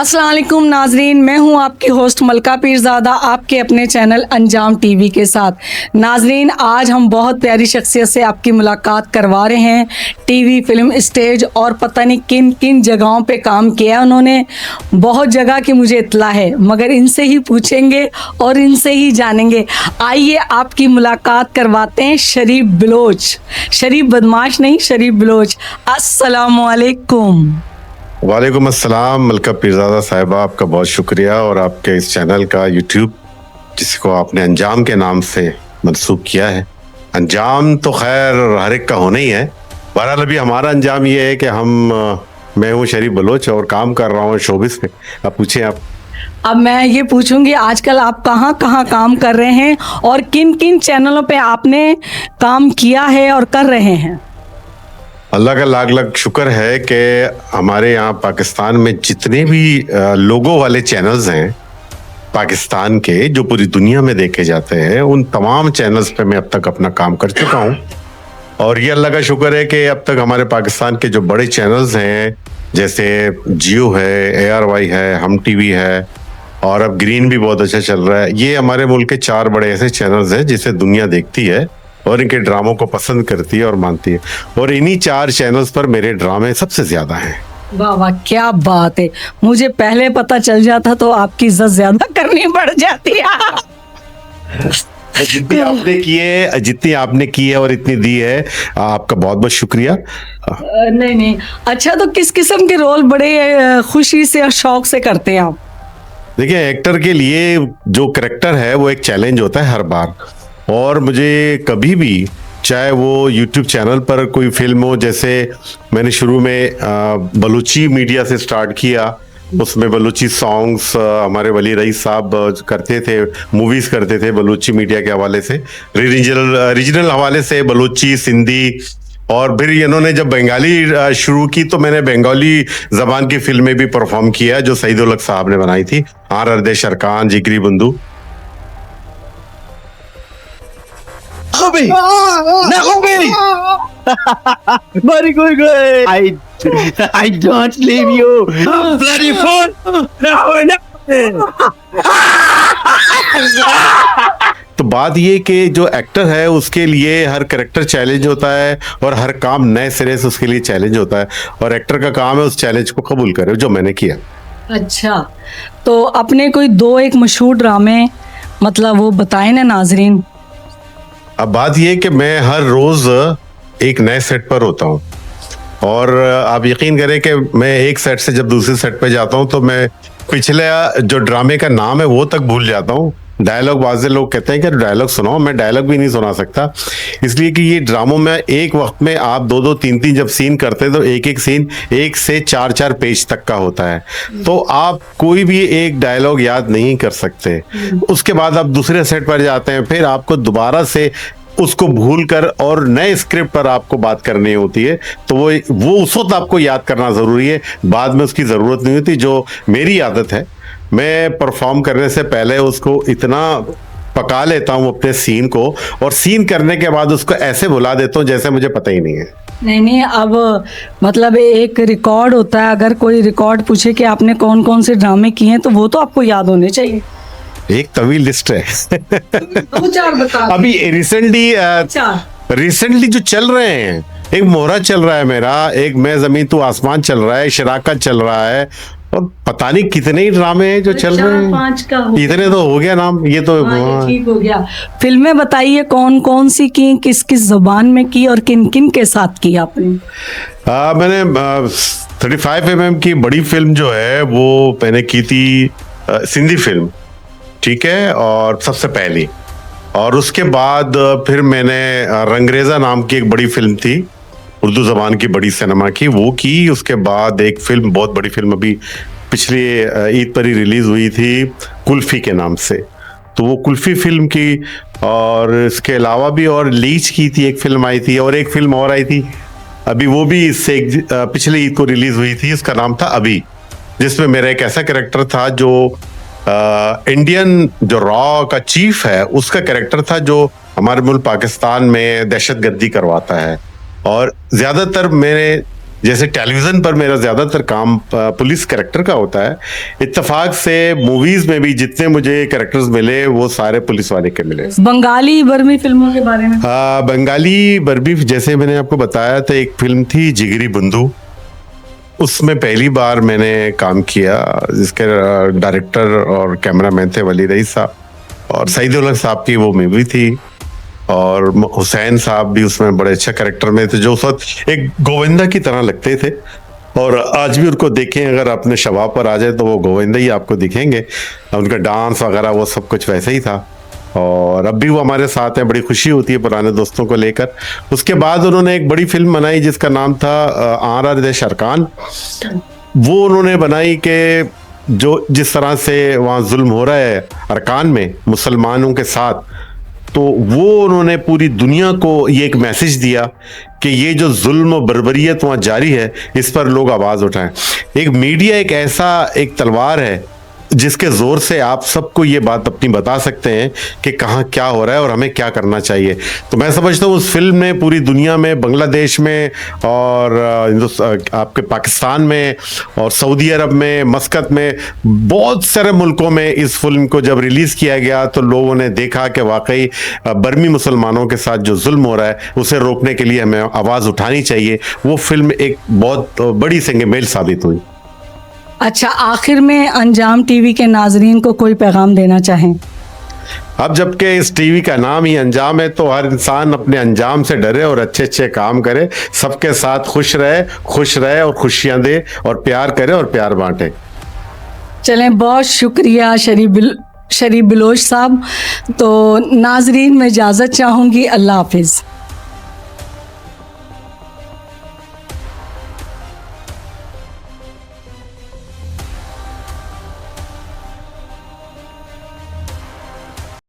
अस्सलाम वालेकुम नाजरीन, मैं हूं आपकी होस्ट मलका पीरज़ादा आपके अपने चैनल अंजाम टीवी के साथ। नाजरीन, आज हम बहुत प्यारी शख्सियत से आपकी मुलाकात करवा रहे हैं। टीवी, फिल्म, स्टेज और पता नहीं किन किन जगहों पे काम किया है उन्होंने। बहुत जगह की मुझे इत्तला है, मगर इनसे ही पूछेंगे और इनसे ही जानेंगे। आइए आपकी मुलाकात करवाते हैं शरीफ बलोच। शरीफ बदमाश नहीं, शरीफ बलोच। अस्सलाम वालेकुम। वालेकुम अस्सलाम मलका पीरज़ादा साहिबा, आपका बहुत शुक्रिया। और आपके इस चैनल का यूट्यूब, जिसको आपने अंजाम के नाम से मंसूब किया है। अंजाम तो खैर हर एक का होना ही है। बहरहाल अभी हमारा अंजाम ये है कि मैं हूँ शरीफ बलोच और काम कर रहा हूँ शोबिस में। अब पूछें आप। अब मैं ये पूछूंगी, आजकल आप कहाँ कहाँ काम कर रहे हैं और किन किन चैनलों पे आपने काम किया है और कर रहे हैं? अल्लाह का लाख लाख शुक्र है कि हमारे यहाँ पाकिस्तान में जितने भी लोगों वाले चैनल्स हैं पाकिस्तान के, जो पूरी दुनिया में देखे जाते हैं, उन तमाम चैनल्स पे मैं अब तक अपना काम कर चुका हूँ। और ये अल्लाह का शुक्र है कि अब तक हमारे पाकिस्तान के जो बड़े चैनल्स हैं, जैसे जियो है, ARY है, हम टीवी है, और अब ग्रीन भी बहुत अच्छा चल रहा है। ये हमारे मुल्क के 4 बड़े ऐसे चैनल्स हैं जिसे दुनिया देखती है और इनके ड्रामों को पसंद करती है और मानती है। और इन्हीं 4 चैनल्स पर मेरे ड्रामे सबसे ज्यादा हैं। वाह वाह, क्या बात है। मुझे पहले पता चल जाता तो आपकी इज्जत ज्यादा करनी पड़ जाती है। जितनी आपने की है और इतनी दी है, आपका बहुत बहुत शुक्रिया। नहीं नहीं, अच्छा, तो किस किस्म के रोल बड़े खुशी से और शौक से करते हैं आप? देखिए, एक्टर के लिए जो करैक्टर है वो एक चैलेंज होता है हर बार। और मुझे कभी भी, चाहे वो यूट्यूब चैनल पर कोई फिल्म हो, जैसे मैंने शुरू में बलूची मीडिया से स्टार्ट किया, उसमें बलूची सॉन्ग्स हमारे वली रईस साहब करते थे, मूवीज करते थे बलूची मीडिया के हवाले से, रीजनल हवाले से, बलूची, सिंधी। और फिर इन्होंने जब बंगाली शुरू की तो मैंने बंगाली जबान की फिल्में भी परफॉर्म किया, जो सईद उल हक साहब ने बनाई थी, आर अर्दे शरकान, जिगरी बंधु। Very good. I don't leave you. Bloody fool. No. तो बात ये कि जो एक्टर है उसके लिए हर करेक्टर चैलेंज होता है और हर काम नए सिरे से उसके लिए चैलेंज होता है, और एक्टर का काम है उस चैलेंज को कबूल करे, जो मैंने किया। अच्छा, तो अपने कोई 2-1 मशहूर ड्रामे मतलब वो बताएं ना नाजरीन। अब बात ये कि मैं हर रोज एक नए सेट पर होता हूँ, और आप यकीन करें कि मैं एक सेट से जब दूसरे सेट पे जाता हूँ तो मैं पिछले जो ड्रामे का नाम है वो तक भूल जाता हूँ। डायलॉग, बाज़ लोग कहते हैं कि डायलॉग सुनाओ, मैं डायलॉग भी नहीं सुना सकता, इसलिए कि ये ड्रामों में एक वक्त में आप 2-2, 3-3 जब सीन करते हैं तो एक एक सीन 1 से 4-4 पेज तक का होता है, तो आप कोई भी एक डायलॉग याद नहीं कर सकते। उसके बाद आप दूसरे सेट पर जाते हैं, फिर आपको दोबारा से उसको भूल कर और नए स्क्रिप्ट पर आपको बात करनी होती है, तो वो उस वक्त आपको याद करना ज़रूरी है, बाद में उसकी ज़रूरत नहीं होती। जो मेरी आदत है, मैं परफॉर्म करने से पहले उसको इतना पका लेता हूँ अपने सीन को, और सीन करने के बाद उसको ऐसे भुला देता हूँ जैसे मुझे पता ही नहीं है। नहीं नहीं, अब मतलब एक रिकॉर्ड होता है, अगर कोई रिकॉर्ड पूछे कि आपने कौन कौन से ड्रामे किए हैं तो वो तो आपको याद होने चाहिए। एक तवील लिस्ट है। 2-4 बता। अभी रिसेंटली जो चल रहे हैं, एक मोहरा चल रहा है मेरा, एक मैं जमीन तू आसमान चल रहा है, शराकत चल रहा है, और पता नहीं कितने ही ड्रामे हैं जो चल रहे हैं। 4-5 का हो, इतने तो हो गया नाम, ये तो ये ठीक हो गया। फिल्में बताइए, कौन कौन सी की, किस किस जुबान में की और किन किन के साथ की आपने? मैंने 35 mm की बड़ी फिल्म जो है वो मैंने की थी, सिंधी फिल्म, ठीक है, और सबसे पहली। और उसके बाद फिर मैंने रंगरेजा नाम की एक बड़ी फिल्म थी, उर्दू जबान की बड़ी सिनेमा की, वो की। उसके बाद एक फिल्म, बहुत बड़ी फिल्म, अभी पिछली ईद पर ही रिलीज हुई थी, कुल्फी के नाम से, तो वो कुल्फी फिल्म की। और इसके अलावा भी और लीच की थी, एक फिल्म आई थी, और एक फिल्म और आई थी अभी, वो भी इससे पिछले ईद को रिलीज हुई थी, उसका नाम था अभी, जिसमें मेरा एक ऐसा कैरेक्टर था जो इंडियन जो रॉ का चीफ है उसका कैरेक्टर था, जो हमारे मुल्क पाकिस्तान में दहशतगर्दी करवाता है। और ज्यादातर मेरे जैसे टेलीविजन पर मेरा ज्यादातर काम पुलिस कैरेक्टर का होता है, इत्तेफाक से मूवीज में भी जितने मुझे कैरेक्टर्स मिले वो सारे पुलिस वाले के मिले। बंगाली बर्मी फिल्मों के बारे में? बंगाली बर्बी जैसे मैंने आपको बताया था, एक फिल्म थी जिगरी बंधु, उसमें पहली बार मैंने काम किया, जिसके डायरेक्टर और कैमरामैन थे वली रईस साहब, और सईद उल हक साहब की वो मूवी थी, और हुसैन साहब भी उसमें बड़े अच्छा कैरेक्टर में थे, जो उस वक्त एक गोविंदा की तरह लगते थे। और आज भी उनको देखें, अगर अपने शबाब पर आ जाए तो वो गोविंदा ही आपको दिखेंगे, उनका डांस वगैरह वो सब कुछ वैसे ही था, और अब भी वो हमारे साथ हैं। बड़ी खुशी होती है पुराने दोस्तों को लेकर। उसके बाद उन्होंने एक बड़ी फिल्म बनाई जिसका नाम था RRR अरकान। वो उन्होंने बनाई कि जो जिस तरह से वहाँ जुल्म हो रहा है अरकान में मुसलमानों के साथ, तो वो उन्होंने पूरी दुनिया को ये एक मैसेज दिया कि ये जो जुल्म और बर्बरियत वहाँ जारी है, इस पर लोग आवाज़ उठाएं। एक मीडिया एक ऐसा एक तलवार है जिसके जोर से आप सबको ये बात अपनी बता सकते हैं कि कहाँ क्या हो रहा है और हमें क्या करना चाहिए। तो मैं समझता हूँ उस फिल्म ने पूरी दुनिया में, बांग्लादेश में और आपके पाकिस्तान में और सऊदी अरब में, मस्कत में, बहुत सारे मुल्कों में इस फिल्म को जब रिलीज़ किया गया तो लोगों ने देखा कि वाकई बर्मी मुसलमानों के साथ जो जुल्म हो रहा है उसे रोकने के लिए हमें आवाज़ उठानी चाहिए। वो फिल्म एक बहुत बड़ी संग-मेल साबित हुई। अच्छा, आखिर में अंजाम टीवी के नाजरीन को कोई पैगाम देना चाहें? अब जबकि इस टीवी का नाम ही अंजाम है, तो हर इंसान अपने अंजाम से डरे और अच्छे अच्छे काम करे, सबके साथ खुश रहे और खुशियां दे और प्यार करे और प्यार बांटे। चलें, बहुत शुक्रिया शरीफ बिलोच साहब। तो नाजरीन, मैं इजाज़त चाहूँगी। अल्लाह हाफिज़।